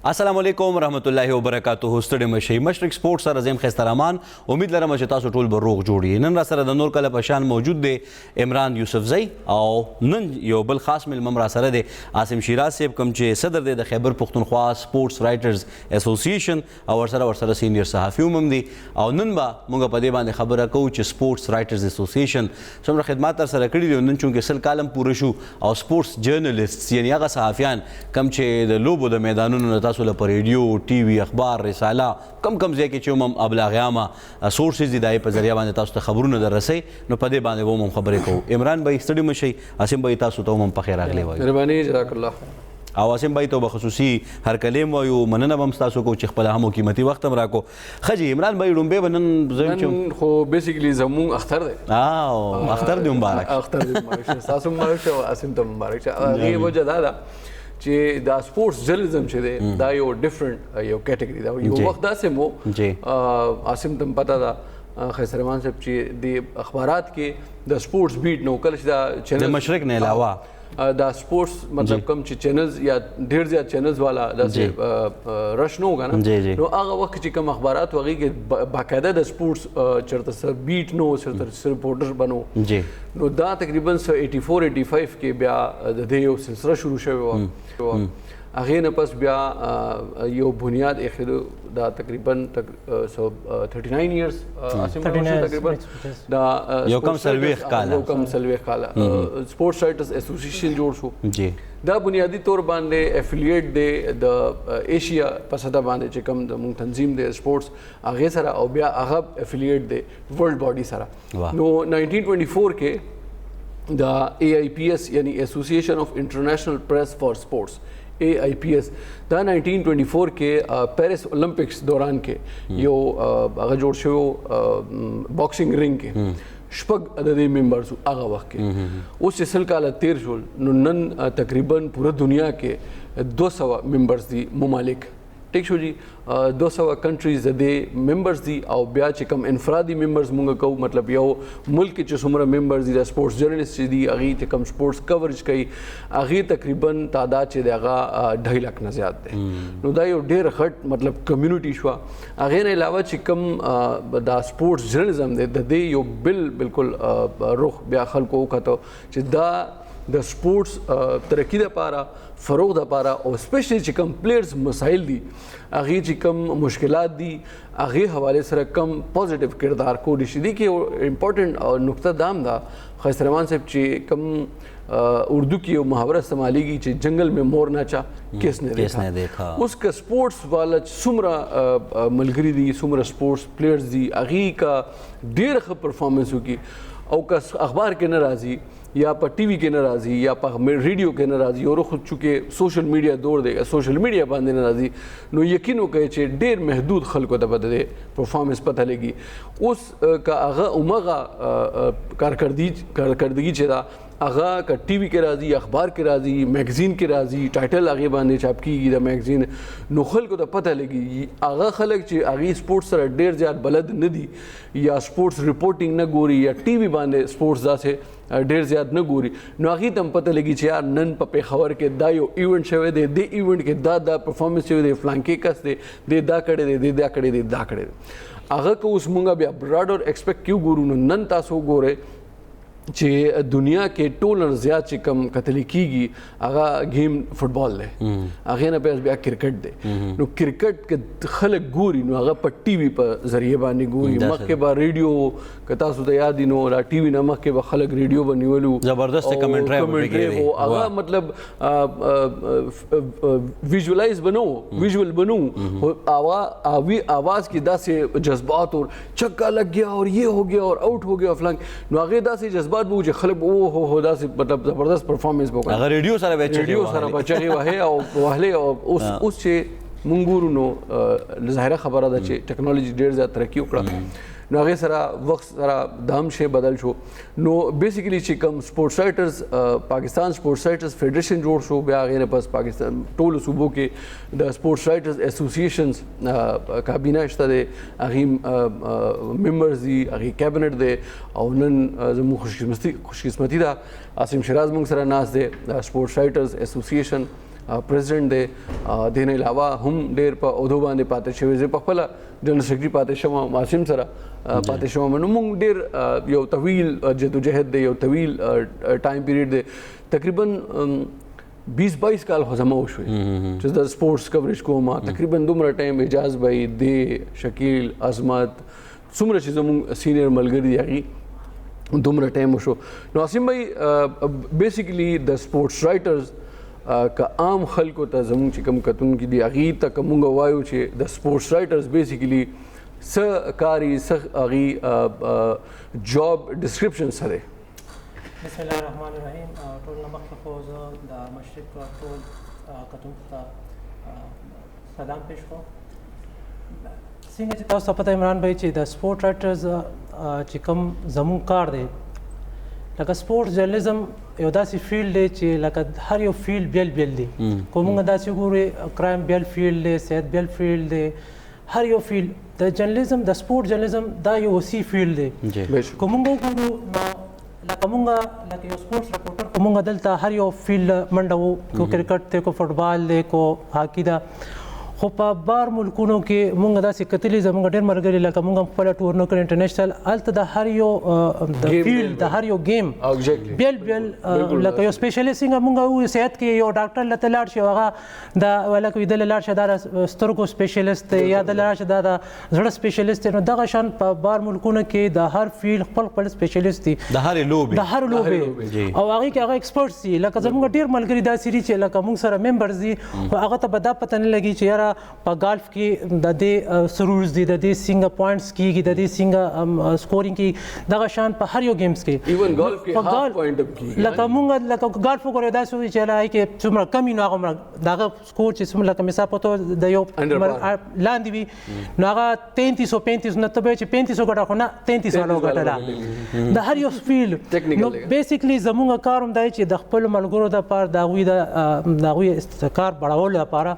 السلام علیکم ورحمۃ اللہ وبرکاتہ. ستړي مشئ. مشرق سپورټ سره زم خسته رحمان. امید لرم چې تاسو ټول به روغ جوړ یې. نن را سره د نور کله په شان موجود دی عمران یوسفزی او نن یو بل خاص ملمم را سره دی عاصم شیراز صاحب کوم چې صدر دی د خیبر پختونخوا سپورټس رائټرز ایسوسییشن او ورسره سینیئر صحافي هم دی او نن به موږ په دې باندې خبره کوو چې سپورټس رائټرز ایسوسییشن څومره خدمات تر سره کړي دي. نن چونکې سل کالم پوره شو او سپورټس جرنالسټس یعنی هغه صحافیان کم چې د لوبو د میدانونو تاسو له ریډیو ټي وي اخبار رساله کم ځای کې چې هم ابلاغ عامه سورسز دي د هغې په ذریعه باندې تاسو ته خبرونه در رسئ نو په دې باندې به هم خبرې کوو. عمران بھائی ستړي مه شئ. عاصم بھائی تاسو ته هم پخیر راغلی وایو. مهرباني جزاک الله. او عاصم بھائی ته به خصوصي هرکلیم وایو مننه به هم ستاسو کوو چې خپله هم قیمتي وخت هم راکړو. ښه جي عمران بھائی لومبی به نن خو بیسیکلی زموږ اختر دی. اختر دی مبارک. اختر دی مبارک شه. تاسو مبارک شه او عاصم ته مبارک شه. هغې وجه دا ده چې دا سپورټس جرنلزم چې دی دا یو ډفرنټ یو کیټګري ده. یو وخت داسې مو عاصم ته پته ده خیسر رحمان صاحب چې د اخبارات کې د سپورټس بیټ نو کله چې دا چینل د مشرق نه علاوه دا سپورټس مطلب کم چې چینلز یا ډېر زیات چینلز والا داسې رش نه وکړه نو هغه وخت چې کوم اخبارات هغې کې باقاعده د سپورټس چېرته څه بیټ نه و چېرته رپورټر به نه نو دا تقریبا 84-85 کې بیا د دې یو سلسله شروع شوې وه. هغې نه پس بیا یو بنیاد ایښودو دا تقریبا 39 ایئرز تقریبا دا یو کم څلوېښت کاله سپورټس رائټرز ایسوسییشن جوړ شو. دا بنیادی طور باندې افیلیټ دی د ایشیا په سطح باندې چې کوم زموږ تنظیم دی سپورټس هغې سره او بیا هغه افیلیټ دی ورلډ باډي سره. نو 1924 کې دا AIPS یعنی ایسوسییشن آف انټرنیشنل پریس فار سپورټس AIPS دا 1924 کې پیرس اولمپکس دوران کې یو هغه جوړ شوی باکسنګ رنګ کې شپږ د دې ممبرز هغه وخت کې. اوس چې سل کاله تیر شول نو نن تقریبا پوره دنیا کې 200 ممبرز دي ممالک. ٹھیک شو جی 200 کنټریز د دې ممبرز دي او بیا چې کوم انفرادي ممبرز مونږ کوو مطلب یو ملک کې چې څومره ممبرز دي د سپورټس جرنلسټ چې دي هغې چې کوم سپورټس کوریج کوي هغې تقریبا تعداد چې دی هغه 2.5 لک نه زیات دی. نو دا یو ډېر غټ مطلب کمیونټي شوه. هغې نه علاوه چې کوم دا سپورټس جرنلزم دی د دې یو بالکل رخ بیا خلکو وکتو چې دا د سپورټس ترقی دپاره فروغ دپاره او اسپیشلی چې کوم پلیئرز مسایل دي هغې چې کوم مشکلات دي هغې حوالې سره کم پازیټیو کردار کولی شي. دې کې یو امپورټنټ نقطه دا هم ده خیسر رحمان صاحب چې کوم اردو کې یو محاورہ استعمالیږي چې جنگل میں مور ناچا کس نے دیکھا. اوس که سپورټس والا څومره ملګري دي څومره سپورټس پلیئرز دي هغې که ډېر ښه پرفارمنس وکړي او که اخبار کې نه راځي یا په ټي وي کې نه راځي یا په ریډیو کې نه راځي او خود چونکې سوشل میډیا دور دی سوشل میډیا باندې نه راځي نو یقین وکړئ چې ډېر محدود خلکو ته به د دې پرفارمنس پته لګي. اوس که هغه همغه کارکردګي چې ده هغه که ټي وي کې راځي اخبار کې راځي میګزین کې راځي ټایټل هغې باندې چاپ کېږي د میګزین نو خلکو ته پته لګي. هغه خلک چې هغې سپورټس سره ډېر زیات بلد نه دي یا سپورټس رپورټینګ نه ګوري یا ټي وي باندې سپورټس داسې ډېر زیات نه ګوري نو هغې ته هم پته لګي چې یار نن په پېښور کې دا یو ایونټ شوی دی دې ایونټ کې دا پرفارمنس شوی دی فلانکې کس دی دې دا کړی دی دې دا کړی دی دا کړی دی. هغه که اوس مونږ بیا براډر ایکسپیکټ کیو ګورو نو نن تاسو وګورئ چې دنیا کې ټول زیات چې کم کتلی کېږي هغه گیم فټبال دی هغې نه بیا کرکټ دی. نو کرکټ که خلک ګوري نو هغه په ټي وي په ذریعه باندې ګوري. مخکې به ریډیو که تاسو ته یاد وي نو دا ټي وي نه مخکې به خلک ریډیو به نیولو زبردست کمنټری هغه مطلب ویژولایز به نه و ویژول به نه و آواز کې داسې جذبات اور چکا لگ گیا اور یہ ہو گیا اور آؤٹ ہو گیا فلان نو هغې داسې جذبات به و چې خلک اوه هو داسې مطلب زبردست پرفارمنس به وکړي. هغه ریډیو سره به چغې وهې او وهلې او اوس چې مونږ ګورو نو ظاهره خبره ده چې ټیکنالوژي ډېر زیات ترقي وکړه نو هغې سره وخت سره دا هم شی بدل شو. نو بیسیکلی چې کوم سپورټس رائټرز پاکستان سپورټس رائټرز فیډریشن جوړ شو بیا هغې نه پس پاکستان ټولو صوبو کې د سپورټس رائټرز ایسوسییشنز کابینه شته دی هغې ممبرز دي هغې کیبنټ دی او نن زموږ خوشقسمتي ده عاصم شیراز موږ سره ناست دی د سپورټس رائټرز ایسوسییشن پریزیډنټ دی دې نه علاوه هم ډېر په عہدو باندې پاتې شوی زه په خپله جنرل سیکرټري پاتې شوم معصوم سره پاتې شوم نو موږ ډېر یو طویل جدوجہد دی یو طویل ټایم پیریډ دی تقریباً 20-22 کال خو زما وشوې چې د سپورټس کوریج کوم تقریباً دومره ټایم اجاز بھائی دی شکیل عظمت څومره چې زموږ سینئر ملګري دي هغې دومره ټایم وشو نو عاصم بھائی بیسیکلی د سپورټس رائټرز که عام خلکو ته زموږ چې کوم کتونکي دي هغې ته که موږ وایو چې د سپورټس رائټرز بیسیکلی څه کاري څه هغې جاب ډسکرپشن څه دی بسم الله الرحمن الرحیم ټول نه مخکې خو زه د مشرق ټول کتونکو ته سلام پیش کوم څنګه چې تاسو ته پته عمران بھائی چې د سپورټ رائټرز چې کوم زموږ کار دی لکه سپورټس جرنالیزم یو داسې فیلډ دی چې لکه هر یو فیلډ بیل بیل دی که موږ داسې ګورو کرایم بیل فیلډ دی صحت بیل فیلډ دی هر یو فیلډ د جرنالیزم د سپورټ جرنالیزم دا یو وسیع فیلډ دی که موږ وګورو نو لکه مونږ لکه یو سپورټس رپورټر که مونږ دلته هر یو فیلډ منډه وو کو کرکټ دی کو فټبال دی کو هاکي ده خو په بار ملکونو کې مونږ داسې کتلي زموږ ډېر ملګري لکه مونږ هم خپله ټور نه کړی انټرنیشنل هلته د هر یو د فیلډ د هر یو گیم بیل بیل لکه یو سپیشلیست څنګه مونږ وایو صحت کې یو ډاکټر لته لاړ شي هغه د لکه دله لاړ شي دا د سترګو سپیشلیست دی یا دله لاړ شي دا د زړه سپیشلیست دی نو دغه شان په بار ملکونو کې د هر فیلډ خپل خپل سپیشلیست دي د هرې لوبې او هغې کې هغه ایکسپرټس دي لکه زموږ ډېر ملګري داسې دي چې لکه مونږ سره ممبرز دي خو هغه ته به دا پته نه لګي چې یاره په ګالف کې د دې سرورز دي د دې څنګه پوینټس کېږي د دې څنګه سکورینګ کېږي دغه شان په هر یو گیمز کې ایون ګالف کې هاف پوینټ هم کېږي لکه مونږ لکه ګالف وګورئ داسې وي چې هغې کې څومره کم وي نو هغه دغه سکور چې څومره لکه مثال په توګه د یو لاندې وي نو هغه 3335 نه ته به چې 3500 ګټه خو نه 33 والا وګټله د هر یو فیلډ نو بیسیکلی زموږ کار هم دی چې د خپلو ملګرو دپاره د هغوی کار بړولو لپاره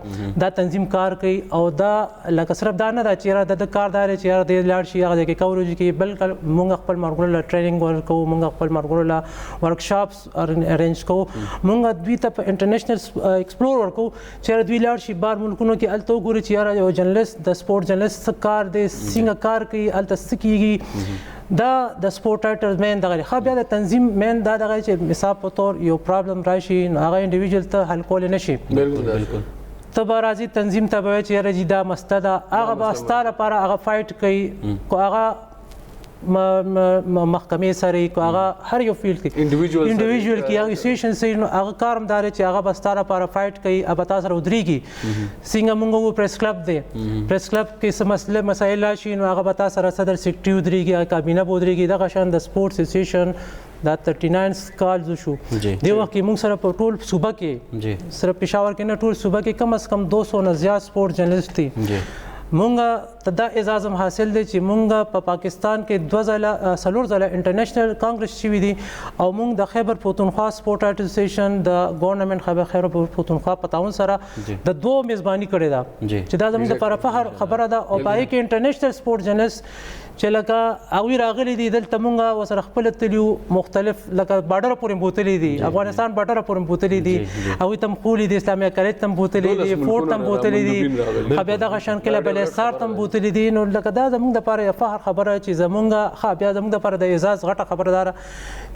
دا تنظیم کار کوي او دا لکه صرف دا نه ده چې یاره د کار دا دی چې یاره دی لاړ شي هغه ځای کې کوریج کوي بلکې مونږ خپل ملګرو له ټریننګ ورکوو مونږ خپل ملګرو له ورکشاپس ارینج کوو مونږ دوی ته په انټرنیشنل ایکسپلور ورکوو چې یاره دوی لاړ شي بار ملکونو کې هلته وګوري چې یاره یو جرنلست د سپورټ جرنلست څه کار دی څنګه کار کوي هلته څه کېږي دا د سپورټ رائټرز مین دغه ښه بیا د تنظیم مین دا دغه چې مثال په طور یو پرابلم راشي نو هغه انډیویجوال ته حل کولی نه شي بالکل ته به راځي تنظیم ته به وایي چې یاره جي دا مسته ده هغه به ستا لپاره هغه فایټ کوي کو هغه محکمې سره کو هغه هر یو فیلډ کې انډیویجوال کې هغه اسوسییشن سره نو هغه کار هم دا دی چې هغه به ستا لپاره فایټ کوي هغه به تا سره ودرېږي څنګه مونږ وګورو پریس کلب دی پریس کلب کې څه مسایل راشي نو هغه به تا سره صدر سیکرټري ودرېږي هغه کابینه به ودرېږي دغه شان د سپورټس اسوسییشن دا 39 کالز شو دی وخت کې موږ سره په ټول صوبه کې صرف پېښور کې نه ټول صوبه کې کم از کم 200 نه زیات سپورټ جرنلست دي مونږ ته دا اعزاز هم حاصل دی چې مونږ په پاکستان کې 2 ځله انټرنیشنل کانګرس شوي دي او مونږ د خیبر پختونخوا سپورټ اسوسییشن د ګورنمنټ خیبر پختونخوا په تعاون سره د 2 میزباني کړې ده چې دا زموږ لپاره فخر خبره ده او په هغې کې انټرنیشنل سپورټ جرنلست چې لکه هغوی راغلي دي دلته مونږ ورسره خپله تلي یو مختلف لکه باډره پورې بوتلي دي افغانستان باډره پورې بوتلي دي هغوی ته هم خولي دي اسلامي کالج ته هم بوتلي دي فورټ ته هم بوتلي دي بیا دغه شان کله بلېسار ته هم بوتلي دي نو لکه دا زموږ دپاره یو فخر خبره چې زموږ بیا زموږ دپاره د اعزاز غټه خبره ده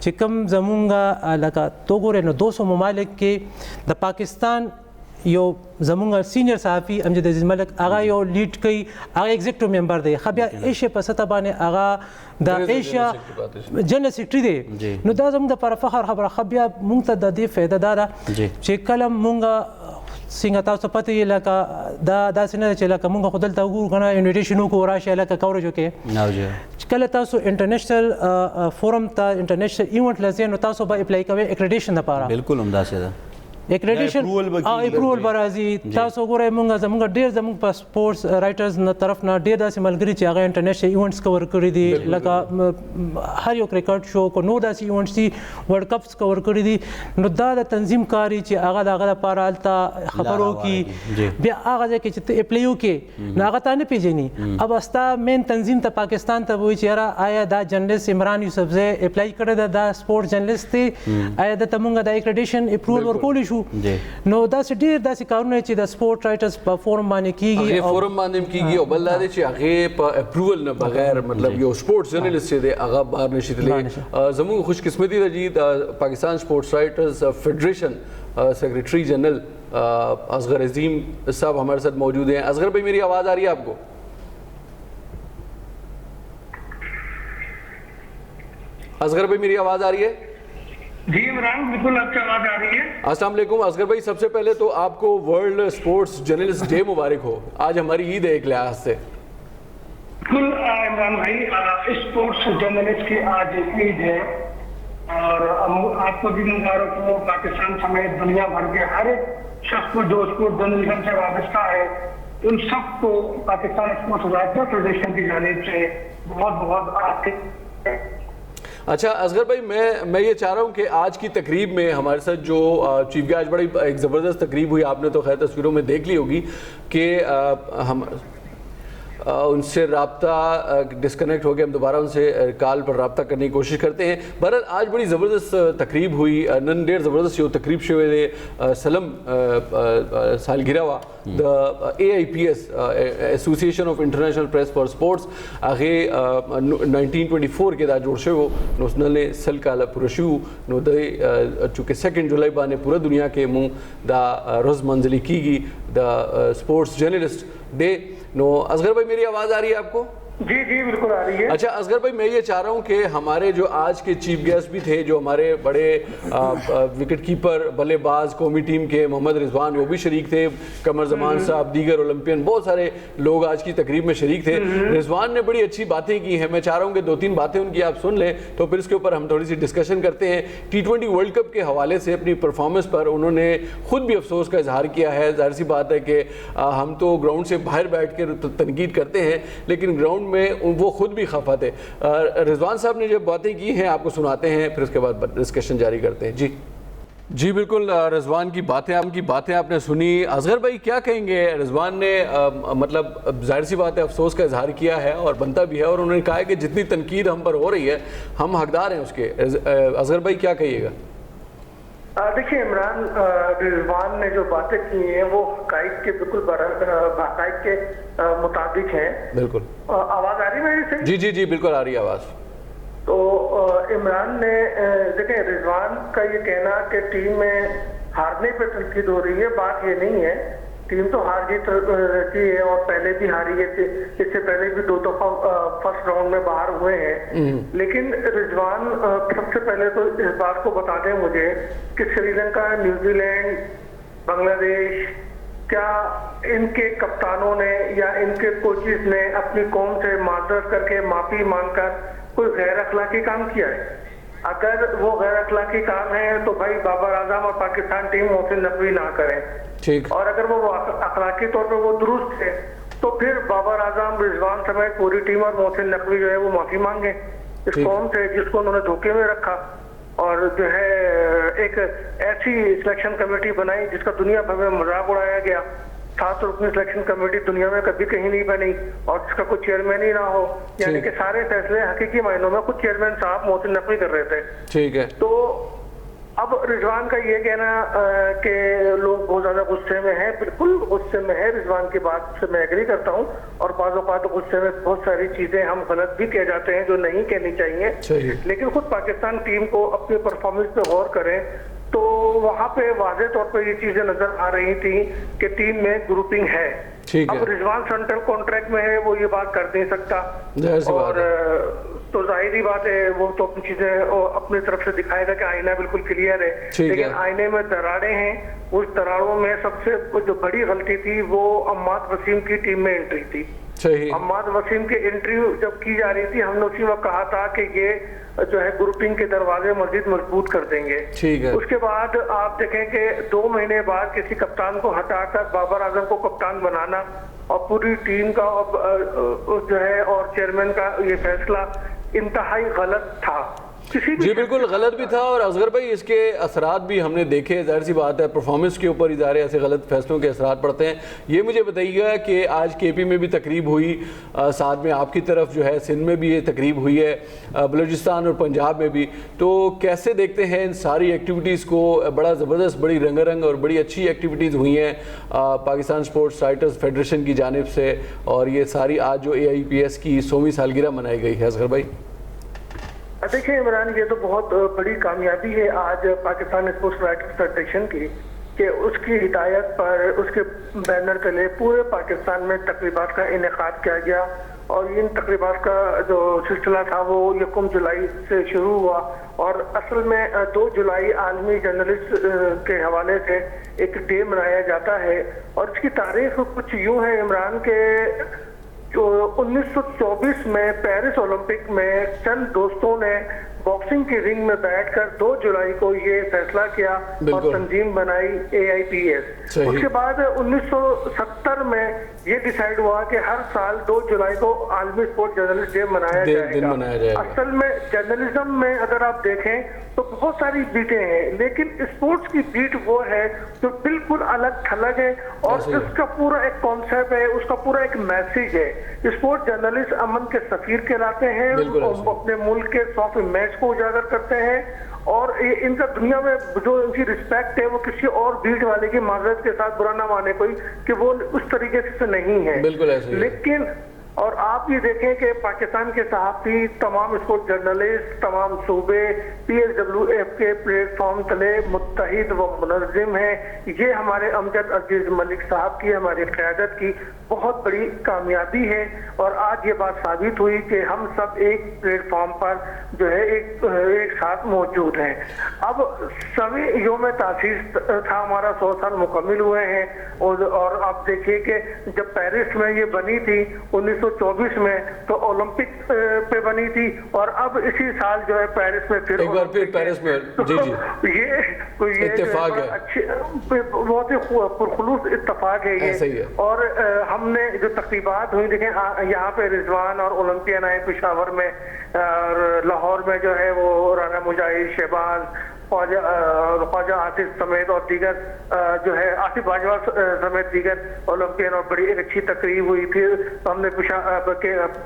چې کوم زموږ لکه تو ګورې نو 200 ممالک کې د پاکستان یو زموږ سینیر صحافي امجد عزیز ملک هغه یو لیډ کوي هغه ایگزیکټیو ممبر دی ښه بیا ایشیا په سطح باندې هغه د ایشیا جنرل سیکرټري دی نو دا زموږ دپاره فخر خبره ښه بیا موږ ته د دې فایده دا ده چې کله موږ څنګه تاسو پته یې لکه دا داسې نه ده چې لکه موږ خو دلته وګورو که نه انویټیشن وکړو راشئ لکه کوریج وکړئ کله تاسو انټرنیشنل فورم ته انټرنیشنل ایونټ له ځای نو تاسو به اپلای کوئ اکریډیشن دپاره بالکل همداسې ده اکریډیشن اپروول به راځي تاسو ګورئ مونږ زموږ ډېر زموږ په سپورټس رایټرز نه طرف نه ډېر داسې ملګري چې هغه انټرنیشنل ایونټس کور کړي دي لکه هر یو کرکټ شو کو نور داسې ایونټس دي ورلډ کپس کور کړي دي نو دا د تنظیم کاري چې هغه د هغه لپاره هلته خبر وکړي بیا هغه ځای کې چې ته اپلای وکړې نو هغه تا نه پېژني اب ستا مین تنظیم ته پاکستان ته وایي چې یاره آیا دا جرنلست عمران یوسفزی اپلای کړی ده دا سپورټ جرنلست دی آیا دته مونږ د اکریډیشن اپروول ورکولی شو شو نو داسې ډېر داسې کارونه چې د سپورټ رایټرز په فورم باندې کیږي هغه فورم باندې کیږي او بل دا دی چې هغه په اپروول نه بغیر مطلب یو سپورټس جرنالست چې دی هغه بهر نشي تللی. زموږ خوش قسمتی ده جی پاکستان سپورٹس رائٹرز فیڈریشن سیکریٹری جنرل اصغر عظیم صاحب ہمارے ساتھ موجود ہیں. اصغر بھائی میری آواز آ رہی ہے آپ کو؟ اصغر بھائی میری آواز آ رہی ہے؟ جی عمران بالکل آپ کی آواز آ رہی ہے. السلام علیکم اصغر بھائی, سب سے پہلے تو آپ کو ورلڈ سپورٹس جرنلسٹ ڈے مبارک ہو. آج ہماری عید ہے ایک لحاظ سے. بالکل عمران بھائی, اسپورٹس جرنلسٹ کی آج عید ہے اور آپ کو بھی مبارک ہو. پاکستان سمیت دنیا بھر کے ہر ایک شخص کو جو اسپورٹ جرنلزم سے وابستہ ہے ان سب کو پاکستان اسپورٹس رائٹر فیڈریشن کی جانب سے بہت بہت اچھا اصغر بھائی, میں یہ چاہ رہا ہوں کہ آج کی تقریب میں ہمارے ساتھ جو چیف گیسٹ, آج بڑی ایک زبردست تقریب ہوئی, آپ نے تو خیر تصویروں میں دیکھ لی ہوگی کہ ہم ان سے رابطہ ڈسکنیکٹ ہو گیا, ہم دوبارہ ان سے کال پر رابطہ کرنے کی کوشش کرتے ہیں. بہرحال آج بڑی زبردست تقریب ہوئی, نن ډیر زبردست یو تقریب شوی دی سلم سالګرا وا د AIPS ایسوسییشن آف انټرنیشنل پریس فار سپورټس هغه 1924 کې دا جوړ شوی نو نن سل کاله پوره شو نو د چونکه 2 جولای باندې پوره دنیا کې مو دا روز منځلي کیږي د سپورټس جرنلسٹ ڈے. نو اصغر بھائی میری آواز آ رہی ہے آپ کو؟ جی جی بالکل آ رہی ہے. اچھا اصغر بھائی, میں یہ چاہ رہا ہوں کہ ہمارے جو آج کے چیف گیسٹ بھی تھے, جو ہمارے بڑے وکٹ کیپر بلے باز قومی ٹیم کے محمد رضوان وہ بھی شریک تھے, قمر زمان صاحب, دیگر اولمپئن, بہت سارے لوگ آج کی تقریب میں شریک تھے. رضوان نے بڑی اچھی باتیں کی ہیں, میں چاہ رہا ہوں کہ 2-3 باتیں ان کی آپ سن لیں تو پھر اس کے اوپر ہم تھوڑی سی ڈسکشن کرتے ہیں. T20 ورلڈ کپ کے حوالے سے اپنی پرفارمنس پر انہوں نے خود بھی افسوس کا اظہار کیا ہے. ظاہر سی بات ہے کہ ہم تو گراؤنڈ سے باہر بیٹھ کے تنقید کرتے ہیں لیکن گراؤنڈ میں وہ خود بھی خفا تھے. رضوان صاحب نے جو باتیں کی ہیں آپ کو سناتے ہیں, پھر اس کے بعد ڈسکشن جاری کرتے ہیں. جی بالکل, رضوان کی باتیں آپ نے سنی. اصغر بھائی کیا کہیں گے؟ رضوان نے مطلب ظاہر سی بات ہے افسوس کا اظہار کیا ہے اور بنتا بھی ہے, اور انہوں نے کہا ہے کہ جتنی تنقید ہم پر ہو رہی ہے ہم حقدار ہیں اس کے. اصغر بھائی کیا کہیے گا؟ دیکھیے عمران, رضوان نے جو باتیں کی ہیں وہ حقائق کے بالکل حقائق کے مطابق ہیں. بالکل. آواز آ رہی ہے میری سے؟ جی جی جی بالکل آ رہی ہے آواز. تو عمران نے دیکھیں رضوان کا یہ کہنا کہ ٹیم میں ہارنے پہ تنقید ہو رہی ہے, بات یہ نہیں ہے. ٹیم تو ہار جیت رہتی ہے اور پہلے بھی ہاری ہے, اس سے پہلے بھی 2 دفعہ فرسٹ راؤنڈ میں باہر ہوئے ہیں. لیکن رضوان سب سے پہلے تو اس بات کو بتا دیں مجھے کہ سری لنکا, نیوزی لینڈ, بنگلہ دیش, کیا ان کے کپتانوں نے یا ان کے کوچز نے اپنی قوم سے معذرت کر کے معافی مانگ کر کوئی غیر اخلاقی کام کیا ہے؟ اگر وہ غیر اخلاقی کام ہے تو بھائی بابر اعظم اور پاکستان ٹیم محسن نقوی نہ کریں. اور اگر وہ اخلاقی طور پہ وہ درست ہے تو پھر بابر اعظم, رضوان سمیت پوری ٹیم اور محسن نقوی جو ہے وہ معافی مانگیں اس قوم سے جس کو انہوں نے دھوکے میں رکھا, اور جو ہے ایک ایسی سلیکشن کمیٹی بنائی جس کا دنیا بھر میں مذاق اڑایا گیا. 7 رکنی سلیکشن کمیٹی دنیا میں کبھی کہیں نہیں بنی اور جس کا کوئی چیئرمین ہی نہ ہو, یعنی کہ سارے فیصلے حقیقی معنوں میں خود چیئرمین صاحب محسن نقوی کر رہے تھے. ٹھیک ہے. تو اب رضوان کا یہ کہنا کہ لوگ بہت زیادہ غصے میں ہیں, بالکل غصے میں ہے. رضوان کی بات سے میں ایگری کرتا ہوں, اور بعض اوقات غصے میں بہت ساری چیزیں ہم غلط بھی کہہ جاتے ہیں جو نہیں کہنی چاہیے. لیکن خود پاکستان ٹیم کو اپنی پرفارمنس پہ غور کریں تو وہاں پہ واضح طور پہ یہ چیزیں نظر آ رہی تھیں کہ ٹیم میں گروپنگ ہے. اب رضوان سینٹرل کانٹریکٹ میں ہے, وہ یہ بات کر نہیں سکتا, اور تو ظاہری بات ہے وہ تو اپنی چیزیں اپنی طرف سے دکھائے گا کہ آئینہ بالکل کلیئر ہے, لیکن آئینے میں دراڑیں ہیں. اس دراڑوں میں سب سے جو بڑی غلطی تھی وہ عماد وسیم کی ٹیم میں انٹری تھی. عماد وسیم کی انٹری جب کی جا رہی تھی ہم نے اسی وقت کہا تھا کہ یہ جو ہے گروپنگ کے دروازے مزید مضبوط کر دیں گے. اس کے بعد آپ دیکھیں کہ 2 مہینے بعد کسی کپتان کو ہٹا کر بابر اعظم کو کپتان بنانا اور پوری ٹیم کا جو ہے اور چیئرمین کا یہ فیصلہ انتہائی غلط تھا. جی بالکل غلط بھی تھا. اور اصغر بھائی اس کے اثرات بھی ہم نے دیکھے, ظاہر سی بات ہے پرفارمنس کے اوپر ادارے ایسے غلط فیصلوں کے اثرات پڑتے ہیں. یہ مجھے بتائیے گا کہ آج کے پی میں بھی تقریب ہوئی, ساتھ میں آپ کی طرف جو ہے سندھ میں بھی یہ تقریب ہوئی ہے, بلوچستان اور پنجاب میں بھی, تو کیسے دیکھتے ہیں ان ساری ایکٹیویٹیز کو؟ بڑا زبردست, بڑی رنگا رنگ اور بڑی اچھی ایکٹیویٹیز ہوئی ہیں پاکستان اسپورٹس رائٹرز فیڈریشن کی جانب سے, اور یہ ساری آج جو AIPS کی 100ویں سالگرہ منائی گئی ہے. اصغر بھائی دیکھیں عمران, یہ تو بہت بڑی کامیابی ہے آج پاکستان اسپورٹس رائٹرز فیڈریشن کی کہ اس کی ہدایت پر اس کے بینر تلے پورے پاکستان میں تقریبات کا انعقاد کیا گیا. اور ان تقریبات کا جو سلسلہ تھا وہ 1 جولائی سے شروع ہوا, اور اصل میں 2 جولائی عالمی جرنلسٹ کے حوالے سے ایک ڈے منایا جاتا ہے. اور اس کی تاریخ کچھ یوں ہے عمران کے 1924 میں پیرس اولمپک میں چند دوستوں نے باکسنگ کی رنگ میں بیٹھ کر 2 جولائی کو یہ فیصلہ کیا اور تنظیم بنائی AIPS. اس کے بعد 1970 میں یہ ڈیسائیڈ ہوا کہ ہر سال 2 جولائی کو عالمی اسپورٹ جرنلسٹ ڈے منایا جائے گا. اصل میں جرنلزم میں اگر آپ دیکھیں تو بہت ساری بیٹیں ہیں, لیکن اسپورٹس کی بیٹ وہ ہے جو بالکل الگ تھلگ ہے, اور اس کا پورا ایک کانسیپٹ ہے, اس کا پورا ایک میسیج ہے. اسپورٹ جرنلسٹ امن کے سفیر کہلاتے ہیں, اپنے ملک کے 100 میچ کو اجاگر کرتے ہیں, اور ان کا دنیا میں جو ان کی رسپیکٹ ہے وہ کسی اور بیٹ والے کی معذرت کے ساتھ برا نہ مانے کوئی کہ وہ اس طریقے سے نہیں ہے. لیکن اور آپ یہ دیکھیں کہ پاکستان کے صحافی, تمام اسپورٹ جرنلسٹ, تمام صوبے PSWF کے پلیٹ فارم تلے متحد و منظم ہیں. یہ ہمارے امجد عزیز ملک صاحب کی, ہماری قیادت کی بہت بڑی کامیابی ہے. اور آج یہ بات ثابت ہوئی کہ ہم سب ایک پلیٹ فارم پر جو ہے ایک ساتھ موجود ہیں. اب 100ویں یوم تاسیس تھا ہمارا, 100 سال مکمل ہوئے ہیں. اور آپ دیکھیے کہ جب پیرس میں یہ بنی تھی 1924 میں تو اولمپک پہ بنی تھی, اور اب اسی سال جو ہے پیرس میں پھر ایک بار پھر پیرس میں یہ اتفاق ہے, اچھی بہت ہی پرخلوص اتفاق ہے یہ. اور ہم نے جو تقریبات ہوئی دیکھیں, یہاں پہ رضوان اور اولمپئن آئے پشاور میں, اور لاہور میں جو ہے وہ رانا مجاہد, شہباز, خواجہ آصف سمیت اور دیگر جو ہے آصف باجوہ سمیت دیگر اولمپئن, اور بڑی ایک اچھی تقریب ہوئی. پھر ہم نے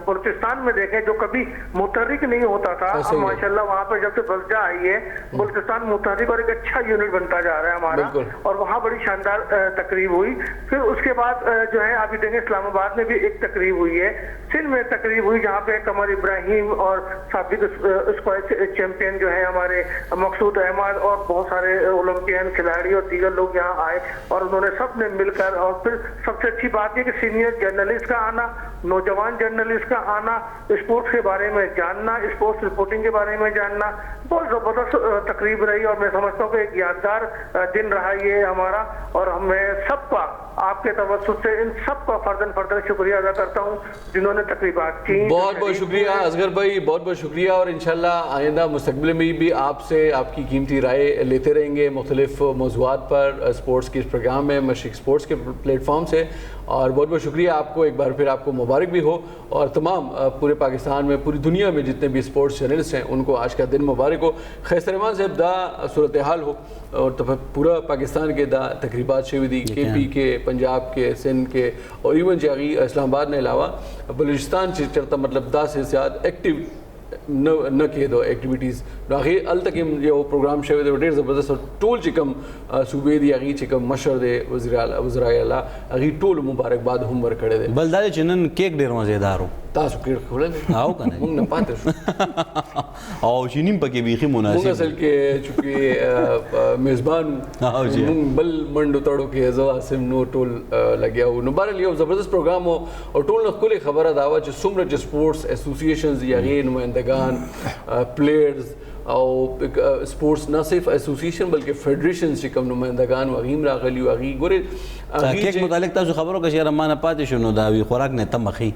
بلوچستان میں دیکھے جو کبھی متحرک نہیں ہوتا تھا, اب ماشاءاللہ وہاں پہ جب سے بلجا آئی ہے بلوچستان متحرک اور ایک اچھا یونٹ بنتا جا رہا ہے ہمارا, اور وہاں بڑی شاندار تقریب ہوئی. پھر اس کے بعد جو ہے ابھی دیکھیں اسلام آباد میں بھی ایک تقریب ہوئی ہے, سندھ میں تقریب ہوئی جہاں پہ قمر ابراہیم اور سابق اسکواش چیمپئن جو ہے ہمارے مقصود احمد اور بہت سارے اولمپئن کھلاڑی اور دیگر لوگ یہاں آئے, اور انہوں نے سب نے مل کر, اور پھر سب سے اچھی بات یہ کہ سینئر جرنلسٹ کا آنا, نوجوان جرنلسٹ کا آنا, اسپورٹس کے بارے میں جاننا, اسپورٹس رپورٹنگ کے بارے میں جاننا, بہت زبردست تقریب رہی. اور میں سمجھتا ہوں کہ ایک یادگار دن رہا یہ ہمارا, اور ہمیں سب کا آپ کے توسط سے ان سب کا فرداً شکریہ ادا کرتا ہوں جنہوں نے تقریبات کی. بہت بہت شکریہ اصغر بھائی, بہت بہت شکریہ. اور انشاءاللہ آئندہ مستقبل میں بھی آپ سے آپ کی قیمتی رائے لیتے رہیں گے مختلف موضوعات پر اسپورٹس کے اس پروگرام میں مشرق اسپورٹس کے پلیٹ فارم سے. اور بہت بہت شکریہ آپ کو, ایک بار پھر آپ کو مبارک بھی ہو, اور تمام پورے پاکستان میں, پوری دنیا میں جتنے بھی اسپورٹس چینلز ہیں ان کو آج کا دن مبارک ہو. خیز رحمان صاحب دا صورتحال ہو, اور پورا پاکستان کے دا تقریبات شوی دی, KP کے, پنجاب کے, سندھ کے, اور ایون جاگی اسلام آباد نے علاوہ بلوچستان چرتا مطلب دا سے زیادہ ایکٹیو نہ کیے دو ایکٹیویٹیز آخر ال تک یہ پروگرام شوی دے ډیر زبردست, اور ټول چې کوم صوبې دي هغې چې کوم مشر دی وزرای الله هغې ټولو مبارکباد هم ورکړی دی. بل دا دی چې نن کیک ډېر مزېدار و, تاسو کیک خوړلی او که نه موږ نه پاتې شو, او چیني هم پکې بیخي مناسب. موږ اصل کې چونکې میزبان وو, موږ بل منډو تړو کې زه عاصم نور ټول لګیا وو. نو بهرحال یو زبردست پروګرام و, او ټول نه ښکلې خبره دا وه چې څومره چې سپورټس ایسوسیشنز دي هغې نمایندګان, پلیئرز او سپورٹس نہ صرف ایسوسیشن بلکہ فیڈریشن چې کوم نمائندگان و هغې هم راغلي وو. هغې ګورې کیک متعلق تاسو خبرو که چې یاره ما نه پاتې شو نو دا وي خوراک نه ته مخې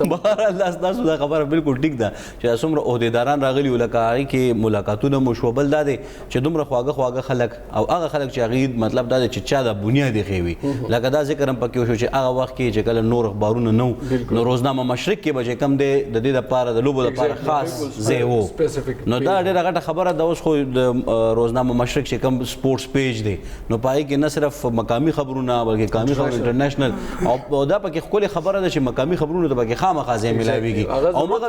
بهرحال تاسو دا خبره بالکل ټیک ده چې څومره عہدیداران راغلي وو لکه هغې کې ملاقاتونه مو شوه بل دا دی چې دومره خواږه خلک او هغه خلک چې هغې مطلب دا دی چې چا د بنیاد یې ښې وي لکه دا ذکر هم پکې وشو چې هغه وخت کې چې کله نور اخبارونه نه وو نو روزنامه مشرق کې به چې کوم دی د دې دپاره د لوبو دپاره خاص ځای و نو دا ډېره غټه خبره ده. اوس خو د روزنامه مشرق چې کوم سپورټس پیج دی نو په هغې کې نه صرف مقامي خبرونه بلکې قامي خبرونه انټرنیشنل او دا پکې ښکلې خبره ده چې مقامي خبرونو ته پکې خامخا ځای ملاویږي او مغه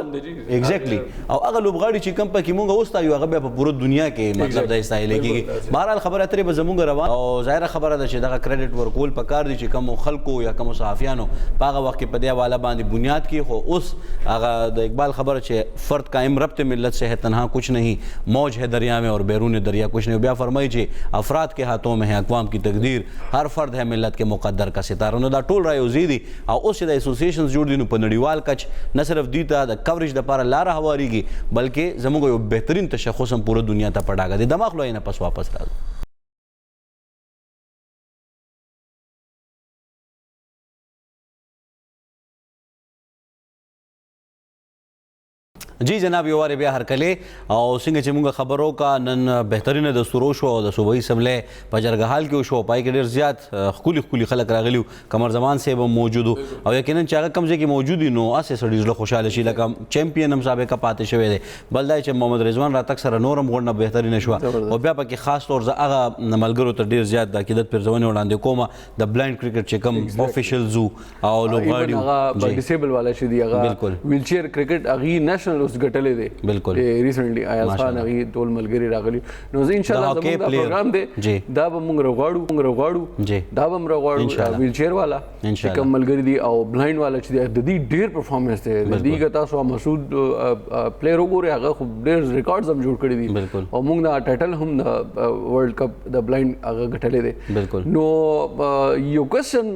ایگزیکټلی او هغه لوبغاړي چې کوم پکې مونږ وستایو هغه بیا په پوره دنیا کې مطلب دا استایل کېږي. بهرحال خبره اترې به زمونږ روان او ظاهره خبره ده چې دغه کریډټ ورکول پکار دي چې کوم خلکو یا کوم صحافیانو په هغه وخت کې په دې حواله باندې بنیاد کې خو اوس هغه د اقبال خبره چې فرد قائم ربط ملت سے ہے تنہا کچھ نہیں موج ہے دریا میں اور بیرون دریا کچھ نہیں. بیا فرمایي چې افراد کے ہاتھوں میں ہے اقوام کی تقدیر ہر فرد ہے ملت کے مقدر کا ستارہ. نو دا ټول رايوځي دي او اوس چې د اسوسییشنز جوړ دي نو په نړیوال کچ نه صرف دوی ته د کوریج دپاره لاره هواریږي بلکې زموږ یو بهترین تشخص هم پوره دنیا ته په ډاګه دی. دماغ لوی نه پس واپس راځو. جی جناب یو وارې بیا هرکلې او څنګه چې موږ خبرو کا نن بهترینه دستور وشو او د صوبایي اسمبلۍ په جرګهال کې وشو پای کې ډېر زیات ښکلي خلک راغلي وو. قمر زمان صاحب هم موجود او یقینا چې هغه کوم ځای کې موجود وي نو هسې سړي زړه خوشحاله شي لکه چیمپئن هم سابقه پاتې شوی دی. بل دا چې محمد رضوان راتګ سره نور هم غونډه بهترینه شوه او بیا پکې خاص طور زه هغه ملګرو ته ډېر زیات د عقیدت پرزونې وړاندې کوم د بلایند کرکټ چې کوم افیشلز وو او لوبغاړي ډسیبل والا چې دی هغه ویل چیر کرکټ هغې نیشنل اوس ګټلی دی بالکل ریسنټلی ایاز خان هغې ټول ملګري راغلي نو زه انشاءالله زموږ دا پروګرام دی دا به موږ راغواړو دا به هم راغواړو ویل چیر والا چې کوم ملګري دي او بلایند والا چې دی د دې ډېر پرفارمنس دی د دې که تاسو مسعود پلیئر وګورئ هغه خو ډېر ریکارډز هم جوړ کړي دي او موږ دا ټایټل هم د ورلډ کپ د بلایند هغه ګټلی دی. نو یو کوېسچن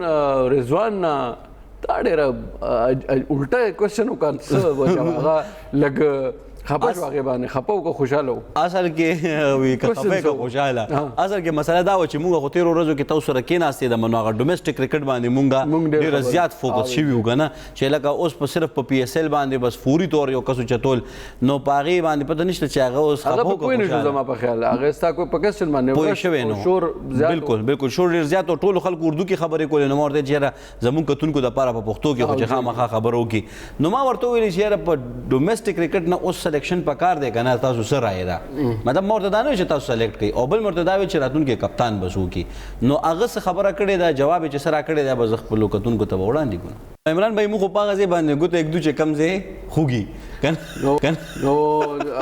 رضوان نه دا ډېره الټه کوېسچن وکړ څه وجه هغه لږ خپه شو هغې باندې خپه و که خوشحاله و اصل کې وي که خپه که خوشحاله اصل کې مسله دا وه چې موږ خو تېرو ورځو کې تاسو سره کېناستېدم نو هغه ډومestic کرکټ باندې موږ ډېره زیات فوکس شوي وو که نه چې لکه اوس په صرف په پی ایس ایل باندې بس فوري طور یو کس چتول نو په هغې باندې پته نشته چې هغه اوس هغه په پوه نه شو زما په خیال هغې ستا کوی په کوېسچن باندې پوه شوی نو شور بالکل شور ډېر زیات او ټولو خلکو اردو کې خبرې کولې نو ما ورته چې یاره زموږ کتونکو دپاره په پښتو کې خو چې خامخا خبره وکړي نو ما ورته وویلې چې یاره په ډومestic کرکټ نه اوس سلیکشن پکار دی کنه تاسو څه رایې ده مطلب ما ورته دا نه وي چې تاسو سلیکټ کړئ او بل ورته دا وي چې راتلونکي کپتان به څوک وي نو هغه څه خبره کړې ده جواب یې چې څه راکړی دی به زه خپلو کتونکو ته به وړاندې کړم. عمران بھائی موږ خو په هغه ځای باندې ګوته یک دو چې کم ځای خوږي نو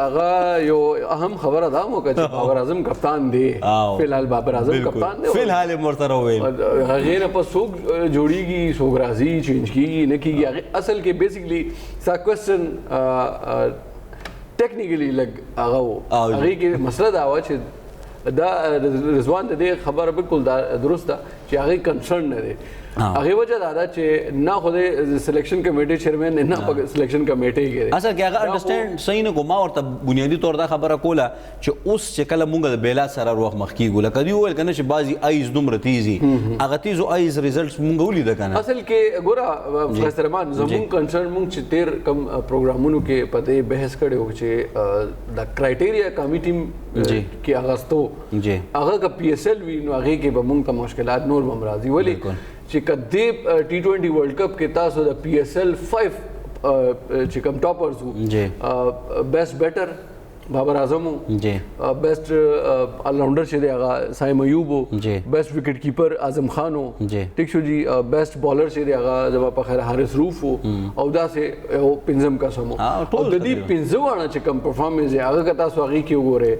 هغه یو اهم خبره دا مو که چې بابر اعظم کپتان دی فلحال بابر اعظم کپتان دی فلحال یې ورته وویل هغې نه په څوک جوړېږي څوک راځي چینج کېږي نه کېږي هغې اصل کې بیسیکلی ستا کوېسچن ټیکنیکلی لږ هغه و هغې کې مسله دا وه چې دا رضوان د دې خبره بالکل درست ده چې هغې کنسرن نه دی هغې وجه دا ده چې نه خو د سلیکشن کمیټې چیرمین نه په سلیکشن کمیټې کې دی اصل کې هغه انډرسټینډ صحیح نه کو ما ورته بنیادي طور دا خبره کوله چې اوس چې کله مونږ د بیلا سره روخ مخ کېږو لکه دوی وویل که نه چې بعضې ایز دومره تیز دي هغه تیزو ایز ریزلټس مونږ ولیده که نه اصل کې ګوره فیض رحمان زموږ کنسرن مونږ چې تېر کم پروګرامونو کې په دې بحث کړی و چې د کرایټیریا قومي ټیم کې اغستو هغه که پی ایس ایل وي نو هغې کې به مونږ ته مشکلات نور به هم راځي ولې چې که دې T20 ورلډ کپ کې تاسو د پی ایس ایل 5 چې کوم ټاپرز وو بیسټ بیټر بابر اعظم وو بیسټ آلراؤنډر چې دی هغه سایم ایوب وو بیسټ وکټ کیپر اعظم خان وو ټیک شو جی بیسټ بالر چې دی هغه زما په خیال حارث روف وو او داسې یو پنځم قسم وو او د دې پنځه واړه چې کوم پرفارمنس دی هغه که تاسو هغې کې وګورئ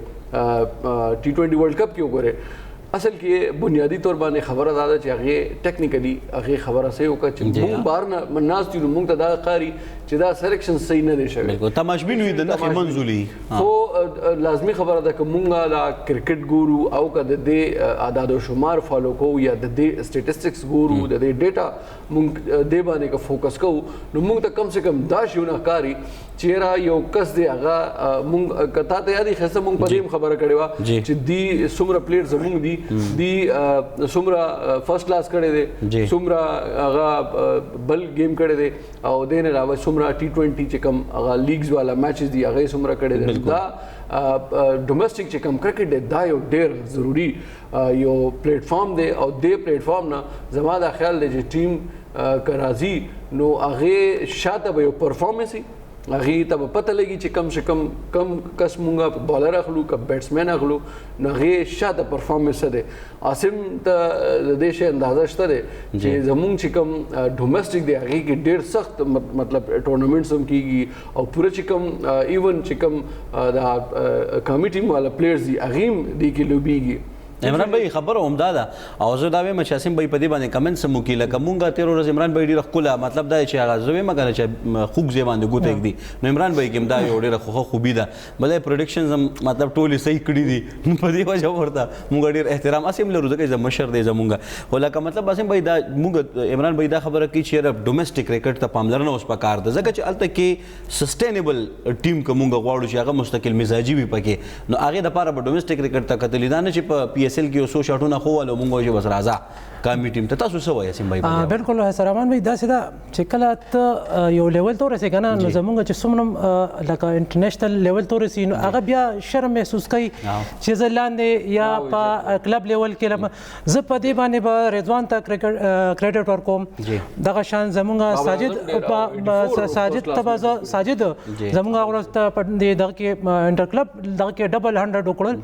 T20 ورلډ کپ کې وګورئ اصل کې بنیادی طور باندې خبره دا ده چې هغې ټیکنیکلی هغې خبره صحیح وکړه چې موږ بهر نه ناست یو نو موږ ته دا ښکاري چې دا سلیکشن صحیح نه دی شوی تماشبین وي د نښې منځولي خو لازمي خبره ده که موږ دا کرکټ ګورو او که د دې اعداد و شمار فالو کوو یا د دې سټیټسټکس ګورو د دې ډیټا موږ دې باندې که فوکس کوو نو موږ ته کم سے کم دا شیونه ښکاري چیرې یو کس دی هغه مونږ کتا ته یادي خسته مونږ په دې خبره کړې و چې دی څومره پلیئر زمونږ دی څومره فرست کلاس کړي دي څومره هغه بل گیم کړي دي او دین علاوه څومره T20 چې کوم هغه لیګز والا میچز دي هغه څومره کړي دي دا ډومېسټک چې کوم کرکټ دی دا یو ډېر ضروری یو پلیټ فارم دی او دې پلیټ فارم نه زما دا خیال دی چې ټیم کراځي نو هغه شاته به یو پرفارمنس هغه ته به پته لګي چې کم سے کم کس مونږه بالر اخلو که بیټسمین اخلو نو هغه شاته پرفارمنس ده عاصم ته د دې شی اندازه شته ده چې زمونږ چې کم ډومېسټک دی هغه کې ډېر سخت مطلب ټورنمنټس هم کیږي او پوره چې کم ایون چې کم دا کمیټي والا پلیئرز دي هغه دې کې لوبيږي عمران بھائی خبره همدا ده او زه دا وایم چې اسیم بھائی په دې باندې کمنټس مو کې لکه مونږه تیر ورځ عمران بھائی ډېر ښکلا مطلب دا چې هغه زه وایم کنه چې خوږ ځای باندې ګوته دی نو عمران بھائی کې دا یو ډېر خوبي ده بلې پروډکشنز هم مطلب ټولې صحیح کړي دي په دې وجه ورته مونږ ډېر احترام اسیم لرو ځکه چې مشر دی زمونږ ولکه مطلب اسیم بھائی دا مونږ عمران بھائی دا خبره کوي چې ډومېسټک کرکټ ته پاملرنه اوس پکار ده ځکه چې الته کې سسټینبل ټیم که مونږ غواړو چې هغه مستقل مزاجي وي پکې نو هغې دپاره به ډومېسټک کرکټ ته کتلي دا نه چې په PSL کې یو څو شاټونه خو ولو مونږ وایو بس راځه کامي ټیم ته تاسو څه وایي اسیم بھائی بالکل سرامان بھائی داسې ده چې کله ته یو لیول ته ورسې که نه نو زمونږ چې څومره لکه انټرنیشنل لیول ته ورسي نو هغه بیا شرم محسوس کوي چې زه لاندې یا په کلب لیول کې زه په دې باندې به رضوان ته کریډټ ورکوم دغه شان زمونږ ساجد ته به زه ساجد زمونږ هغه ورځ ته په دغه کې انټر کلب دغه کې ډبل 100 وکړل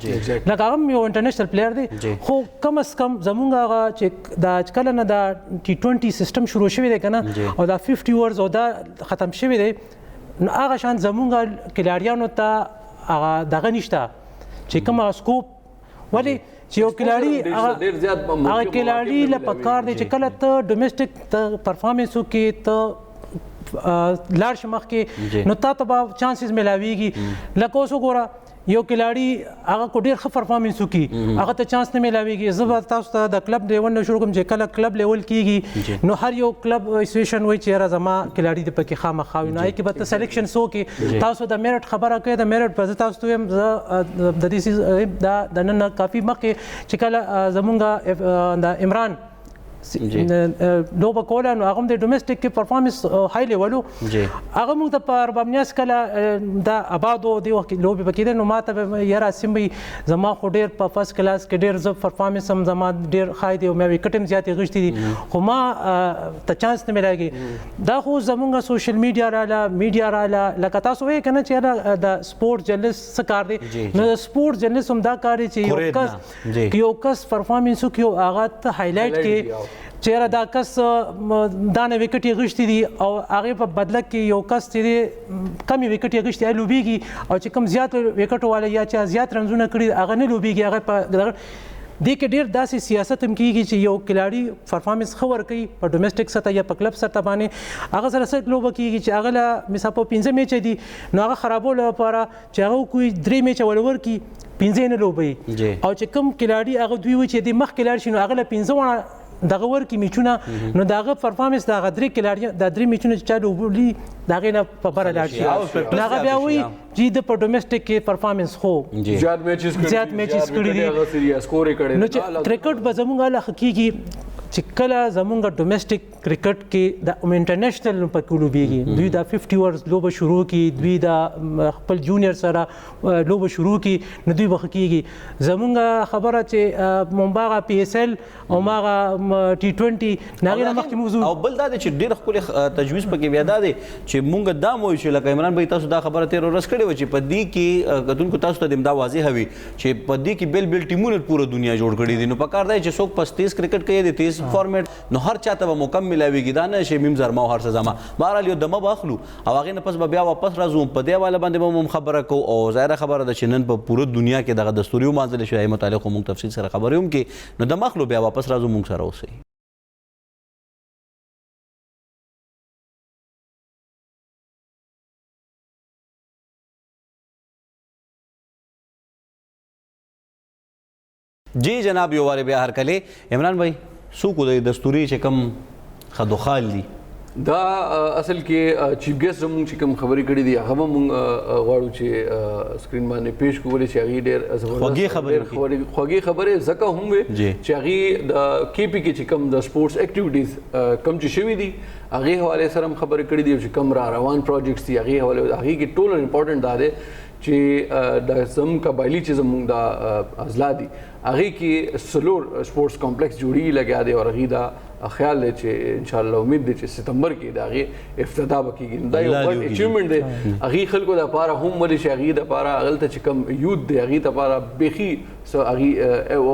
لکه هغه هم یو انټرنیشنل پلیئر دی خو کم از کم زمونږ هغه چې دا کله نه دا T20 سیستم شروع شوی دی که نه او دا 50 اورز او دا ختم شوی دی نو هغه شان زمونږ کلاړیانو ته هغه دغه نشته چې کوم سکوپ ولې چې یو کلاړي هغه کلاړي له پکار دی چې کله ته ډومېسټک ته پرفارمنس وکړې ته لاړ شې مخکې نو تا ته به چانسز میلاویږي لکه اوس وګوره یو کلاړي هغه کو ډېر ښه پرفارمنس وکړي هغه ته چانس نه میلاویږي زه به تاسو ته د کلب لیول نه شروع کوم چې کله کلب لیول کیږي نو هر یو کلب ایسوسییشن وایي چې یاره زما کلاړي د پکې خامخا وي نو هغې کې به ته سلیکشن وکړې تاسو د میرټ خبره کوئ د میرټ په زه تاسو ته وایم زه د دې د نن نه کافي مخکې چې کله زمونږ د عمران لوبه کوله نو هغه هم د ډومېسټک کې پرفارمنس های لیولو هغه موږ ته په اربابنیاس کله دا آبادو دې وخت کې لوبې به کېدې نو ما ته به یاره اسیم بھائی زما خو ډېر په فرست کلاس کې ډېر زه پرفارمنس هم زما ډېر ښه دی او مې وکټ هم زیاتې غوښتي دي خو ما ته چانس نه میلاږي دا خو زمونږ سوشل میډیا راله لکه تاسو وایئ که نه چې یاره د سپورټ جرنلست څه کار دی نو د سپورټ جرنلست هم دا کار دی چې یو کس پرفارمنس وکړي او هغه ته هایلایټ کړي چیرې دا کس دا نه وکټ یې غوښتي دي او هغې په بدله کې یو کس چې دی کمې وکټ یې غوښتي هغه لوبېږي او چې کوم زیات وکټ والا یا چې زیات رنزونه کړي هغه نه لوبېږي هغه په دې کې ډېر داسې سیاست هم کېږي چې یو کلاړي پرفارمنس ښه ورکوي په ډومېسټک سطح یا په کلب سطح باندې هغه سره څه لوبه کېږي چې هغه له مثال په 15 میچه دي نو هغه خرابولو لپاره چې هغه کوی 3 میچه ول ورکړي 15 نه لوبوي او چې کوم کلاړي هغه دوی وي چې د مخ کلاړ شي نو هغه له 15 دغه ورکی میچونه نو دغه پرفارمنس دغه درې کلاړي د درې میچونه چې چا لوبولي دغه نه په بره لاړ شي هغه بیا وایي چې د په ډومېسټک کې پرفارمنس خو زیات میچز کړي دي سکور یې کړي نو چې کرکټ به زمونږ له حقیقي چې کله زمونږ ډومېسټک کرکټ کې د انټرنیشنل پکې لوبېږي دوی د 50 اورز لوبه شروع کړي دوی د خپل جونیئر سره لوبه شروع کړي نو دوی به ښه کېږي زمونږ خبره چې مونږ PSL او ماغه T20 ناغې نه مخکې موضوع او بل دا دی چې ډېر ښکلی تجویز پکې بیا دا دی چې مونږ دا مو چې لکه عمران بھائی تاسو دا خبره تېره ورځ کړې وه چې په دې کې کتونکو تاسو ته دا واضحه وي چې په دې کې بیل ټیمونه پوره دنیا جوړ کړي دي نو پکار دی چې څوک پس تیز کرکټ کوي د تیز فارمیټ نو هر چاته به موقع ملاویږي دا نه شي میم زرما او هر څه زما بهرحال یو دمه به اخلو او هغې نه پس به بیا واپس راځو په دې حواله باندې به هم خبره کوو او ظاهره خبره ده چې نن په پوره دنیا کې دغه دستوري ومانځلی شوی متعلق خو موږ تفصیل سره خبرې هم کې نو دمه اخلو بیا واپس راځو موږ سره اوسئ جی جناب یو وارې بیا هرکلی عمران بھائی څوک د دستوري چې کوم خدوخال دي دا اصل کې چیف ګیسټ زموږ چې کوم خبرې کړې دي هغه به موږ غواړو چې سکرین باندې پیش کړو چې هغې ډېر خوږې خبرې ځکه هم وې چې هغې د کے پي کې چې کوم د سپورټس ایکټیویټیز کم چې شوي دي هغې حوالې سره هم خبرې کړې دي چې کوم را روان پروجیکټس دي هغې حوالې هغې کې ټول امپورټنټ دا دی چې د زموږ قبایلي چې زموږ د اضلاع دي هغې کې سلور سپورټس کمپلیکس جوړیږي لګیا دی او هغې دا خیال دی چې انشاءالله امید دی چې ستمبر کې د هغې افتتاح به کېږي. دا یو غټ اچیومنټ دی هغې خلکو دپاره هم ولې چې هغې دپاره هغلته چې کوم یوت دی هغې دپاره بیخي هغې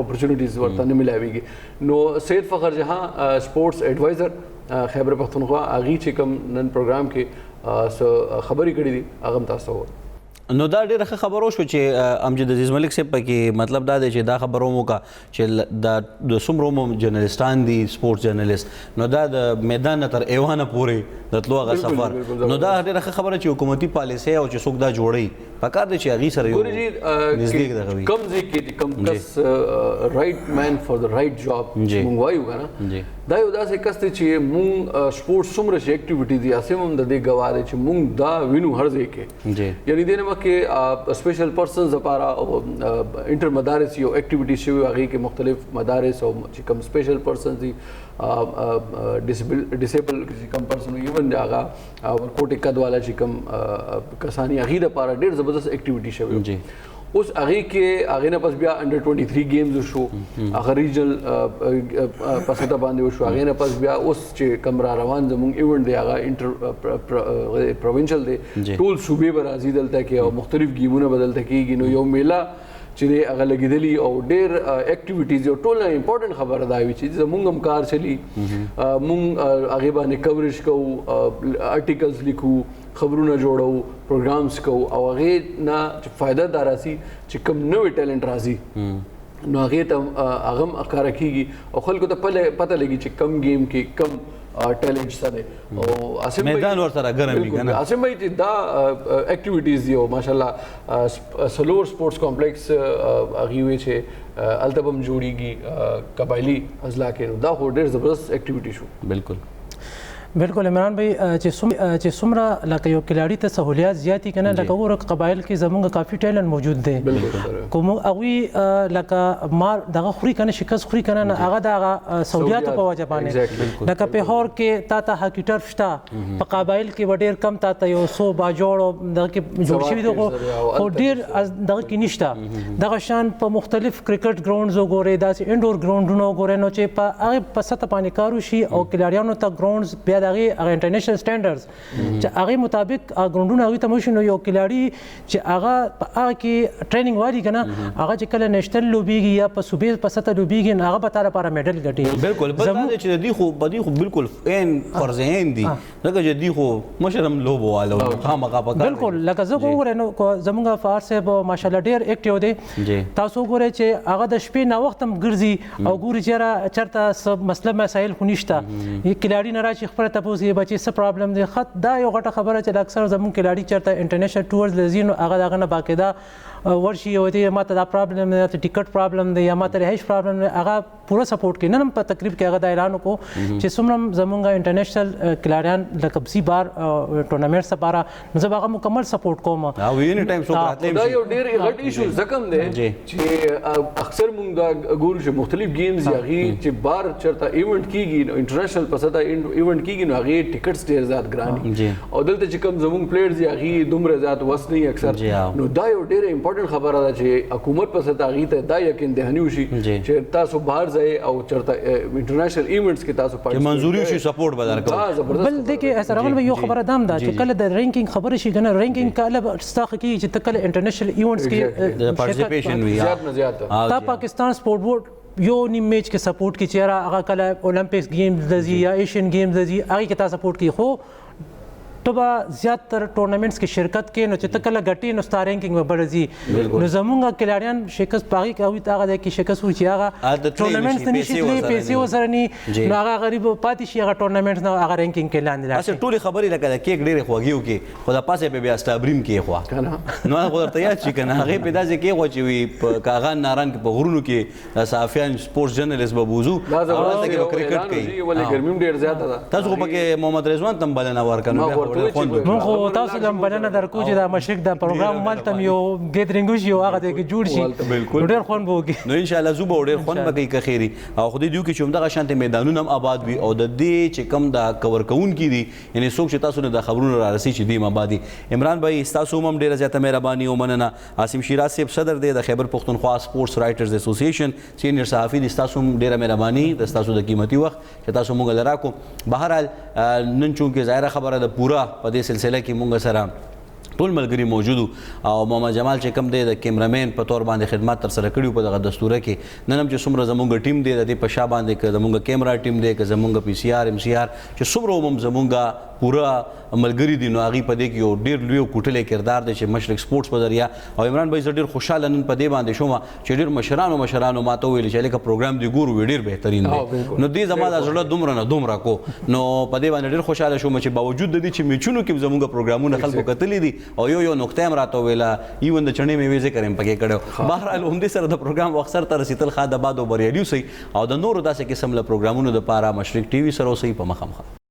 اپرچونیټیز ورته نه میلاویږي. نو سید فخر جهاں سپورټس ایڈوایزر خیبر پختونخوا هغې چې کوم نن پروګرام کې څه خبرې کړې دي هغه هم تاسو ته نو دا ډېره ښه خبره وشوه چې امجد عزیز ملک صاحب پکې مطلب دا دی چې دا خبره هم وکړه چې د څومره هم جرنلسټان دي سپورټس جرنلسټ نو دا د میدان نه تر ایوانه پورې د تلو هغه سفر نو دا ډېره ښه خبره چې حکومتي پالیسۍ او چې څوک دا جوړوي پکار دی چې هغې سره یو نږدې دغه وي کوم ځای کې کوم کس رایټ مین فار د رایټ جاب موږ وایو که نه دا یو داسې کس دی چې موږ سپورټس څومره چې ایکټیویټي دي هسې هم د دې ګواه دی چې موږ دا وینو هر ځای کې یعنې دې نه مخکې سپیشل پرسنز دپاره او انټر مدارس یو ایکټیویټي شوي هغې کې مختلف مدارس او چې کوم سپیشل پرسنز دي ډسیبل چې کوم پرسن ایون د هغه ورکوټې قد والا چې کوم کسان یې هغې دپاره ډېر زبردست ایکټیویټي شوی اوس هغې کې هغې نه پس بیا انډر 23 گیمز شو هغه ریجنل په سطح باندې وشو هغې نه پس بیا اوس چې کوم را روان زموږ ایونټ دی هغه انټر پروونشل دی ټول صوبې به راځي دلته کې او مختلف گیمونه به دلته کېږي نو یو میله چې دی هغه لګېدلي او ډېر ایکټیویټیز یو ټول امپورټنټ خبره دا وي چې زموږ هم کار چلي موږ هغې باندې کوریج کوو آرټیکلز لیکو خبرونه جوړو پروګرامز کوو او هغې نه چې فایده دا راسي چې کوم نوی ټیلنټ راځي نو هغې ته هغه هم ښکاره کېږي او خلکو ته پته لګي چې کم گیم کې کم ټیلنټ شته دی او میدان ورسره ګرم وي که نه عاصم بھائی چې دا ایکټیویټیز دي او ماشاءالله سلور سپورټس کمپلیکس هغې وې چې هلته به هم جوړېږي قبایلي اضلاع کې نو دا خو ډېر زبردست ایکټیویټي شو. بالکل بالکل عمران بھائی چې څومره لکه یو کلاړي ته سهولیات زیاتې که نه لکه وګوره قبایل کې زموږ کافي ټیلنټ موجود دی که موږ هغوی لکه مار دغه خوري که نه شکست خوري که نه هغه د هغه سهولیاتو په وجه باندې لکه پېښور کې تا ته هاکي ټرف شته په قبایل کې به ډېر کم تا ته یو څو باجوړ او دغه کې جوړ شوي دي خو ډېر دغه کې نشته دغه شان په مختلف کرکټ ګراونډز وګورئ داسې انډور ګراونډونه وګورئ نو چې په هغې په سطح باندې کار وشي او کلاړیانو ته ګراونډز بیا د هغې انټرنیشنل سټینډرډز چې هغې مطابق ګراونډونه هغوی ته وشي نو یو کلاړي چې هغه په هغه کې ټریننګ والي که نه هغه چې کله نیشنل لوبېږي یا په صوبې په سطح لوبېږي نو هغه به تا لپاره میډل ګټي. بالکل بل دا دی چې د دې خو بالکل عین فرض عین دي ځکه چې دوی خو مشر هم لوبو والا خامخا په کار بالکل لکه زه وګورئ نو زموږ فعال صاحب ماشاءالله ډېر ایکټیو دی تاسو وګورئ چې هغه د شپې ناوخت هم ګرځي او ګوري چې چېرته څه مسله مسایل خو نشته کلاړي نه راشي خپله تپوس یې بچې څه پرابلم دی خط دا یو غټه خبره چې د اکثر زموږ کلاړي چېرته انټرنیشنل ټورز له ځي نو هغه د هغه نه باقاعده ورشي او دی ما ته دا پرابلم دی ته ټیکټ پرابلم دی یا ما ته رهایش پرابلم دی هغه پوره سپورټ کوي نن هم په تقریب کې هغه دا اعلان وکړو چې څومره زموږ انټرنیشنل کلاړیان لکه بسي بار ټورنامنټس لپاره نو زه به هغه مکمل سپورټ کوم او اینی ټایم څوک راتلی دا یو ډېر غټ ایشو ځکه هم دی چې اکثر موږ دا ګورو چې مختلف گیمز هغې چې بار چېرته ایونټ کېږي نو انټرنیشنل په سطح ایونټ کېږي نو هغې ټیکټس ډېر زیات ګران دي او دلته چې کوم زموږ پلیئرز دي هغې دومره زیات وس نه اکثر نو دا یو ډېره امپورټنټ خبره ده چې حکومت په سطح هغې ته دا یقین دهني وشي چې تاسو بهر ځئ او چېرته انټرنیشنل ایونټس کې تاسو منظوري وشي سپورټ به درکوو بل دی کې احسان اول به یو خبره دا هم ده چې کله د رینکینګ خبره شي که نه رینکینګ کله ستا ښه کېږي چې ته کله انټرنیشنل ایونټس کې پارټیسپیشن وي زیات نه زیات تا پاکستان سپورټ بورډ یو نیم میچ کې سپورټ کې چېرې هغه کله اولمپکس گیمز ته ځي یا ایشین گیمز ته ځي هغې کې تا سپورټ کوي خو ته به زیات تر ټورنمنټس کې شرکت کې نو چې ته کله ګټې نو ستا رینکینګ به بړه ځي نو زمونږ کلاړیان شکست پاغي کوي ته هغه کې شکست وشي هغه ټورنمنټس نه نشي تللی پیسې ورسره ني نو هغه غریب پاتې شي هغه ټورنمنټس نه هغه رینکینګ کې لاندې اصل ټولې خبرې لکه د کیک ډېرې خوږې وکړي خو د پاسه په بیا سټابریم کې خوا نو هغه ورته یاد شي کنه هغه په داسې کې خو چې وي په کاغان نارنج په غرونو کې صحافیان سپورټس جرنالست به بوزو دا کرکټ کوي ولې ګرمیم ډېر زیاته ده تاسو خو پکې محمد رضوان تم بلنه ورکنو مونږ خو تاسو لم بلنه درکو چې دا مشرق د پروګرام مالتم یو ګیدرینګ وشي او هغه د جوړ شي بالکل ډېر خوند به وکړي نو ان شاء الله زوبه ډېر خوند به کوي که خیري او خو دې دیو کې چې همدغه شانتې میدانونه هم آباد وي او د دې چې کم دا کور کوونکي دي یعنی څوک چې تاسو نه د خبرونو را رسي چې دې آبادي عمران بھائی ستاسو هم ډېره زیاته مهرباني او مننه عاصم شیراز صاحب صدر دی د خیبر پختونخوا سپورټس رائټرز ایسوسییشن سینیئر صحافي دي ستاسو هم ډېره مهرباني د ستاسو د قیمتي وخت چې تاسو موږ له راکو بهرحال نن چونکې ظاهره خبره د پوره په دې سلسله کې موږ سره ټول ملګري موجودو او محمد جمال چې کوم دی د کیمرامین په تور باندې خدمات تر سره کړي په دغه دستوره کې نن هم چې څومره زمونږ ټیم دی د دې په شا باندې که زمونږ کیمرا ټیم دی که زمونږ پی سی آر ایم سی آر چې څومره هم زمونږ پوره ملګري دي نو هغې په دې کې یو ډېر لوی کوټلی کردار دی چې مشرق سپورټس په ذریعه او عمران بھائی زه ډېر خوشحاله نن په دې باندې شوم چې ډېر مشرانو ما ته وویل چې لکه پروګرام دی ګورو وی ډېر بهترین دی نو دې زما د زړه دومره نه دومره کو نو په دې باندې ډېر خوشحاله شوم چې باوجود د دې چې میچونو کې زمونږ پروګرامونه خلکو کتلي دي او یو نقطه هم راته ویله ایون د چڼې میوې ذکر هم پکې کړی بهرحال همدې سره د پروګرام وخت سر ته رسېدل ښه د باد او بریالي اوسئ او د نورو داسې قسم له پروګرامونو دپاره مشرق ټي وي سره اوسئ په مخامخ